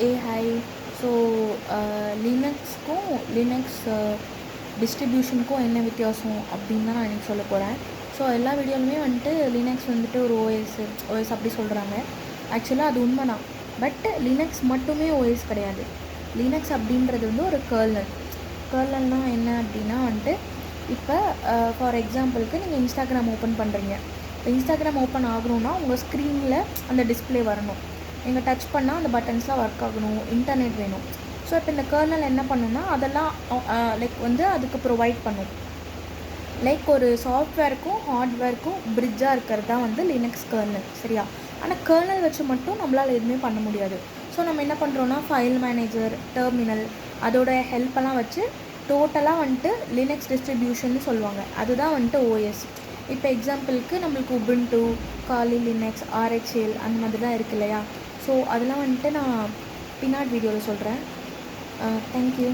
Hi. So லினக்ஸ்க்கும் Linux டிஸ்ட்ரிபியூஷனுக்கும் என்ன வித்தியாசம் அப்படின்னு தான் நான் இன்றைக்கி சொல்ல போகிறேன். ஸோ எல்லா வீடியோலுமே வந்துட்டு லினக்ஸ் வந்துட்டு ஒரு ஓஎஸ் அப்படி சொல்கிறாங்க. ஆக்சுவலாக அது உண்மை தான். பட் லினக்ஸ் மட்டுமே ஓஎஸ் கிடையாது. லினக்ஸ் அப்படின்றது வந்து ஒரு கர்னல்னால் என்ன அப்படின்னா வந்துட்டு இப்போ ஃபார் எக்ஸாம்பிளுக்கு நீங்கள் இன்ஸ்டாகிராம் ஓப்பன் பண்ணுறீங்க. இப்போ இன்ஸ்டாகிராம் ஓப்பன் ஆகணுன்னா உங்கள் ஸ்க்ரீனில் அந்த டிஸ்பிளே வரணும். நீங்கள் டச் பண்ணால் அந்த பட்டன்ஸ்லாம் ஒர்க் ஆகணும், இன்டர்நெட் வேணும். ஸோ இப்போ இந்த கர்னல் என்ன பண்ணுன்னா அதெல்லாம் லைக் வந்து அதுக்கு ப்ரொவைட் பண்ணும். லைக் ஒரு சாஃப்ட்வேருக்கும் ஹார்ட்வேருக்கும் பிரிட்ஜாக இருக்கிறது தான் வந்து லினக்ஸ் கர்னல், சரியா? ஆனால் கர்னல் வச்சு மட்டும் நம்மளால் எதுவுமே பண்ண முடியாது. ஸோ நம்ம என்ன பண்ணுறோன்னா ஃபைல் மேனேஜர், டெர்மினல் அதோட ஹெல்ப்பெல்லாம் வச்சு டோட்டலாக வந்துட்டு லினக்ஸ் டிஸ்ட்ரிபியூஷன்னு சொல்லுவாங்க. அதுதான் வந்துட்டு ஓஎஸ். இப்போ எக்ஸாம்பிளுக்கு நம்மளுக்கு உபுண்டு, காலி லினக்ஸ், ஆர்ஹெச்எல் அந்த மாதிரி தான் இருக்குது இல்லையா? ஸோ அதெல்லாம் வந்துட்டு நான் பின்னாடி வீடியோவில் சொல்கிறேன். தேங்க்யூ.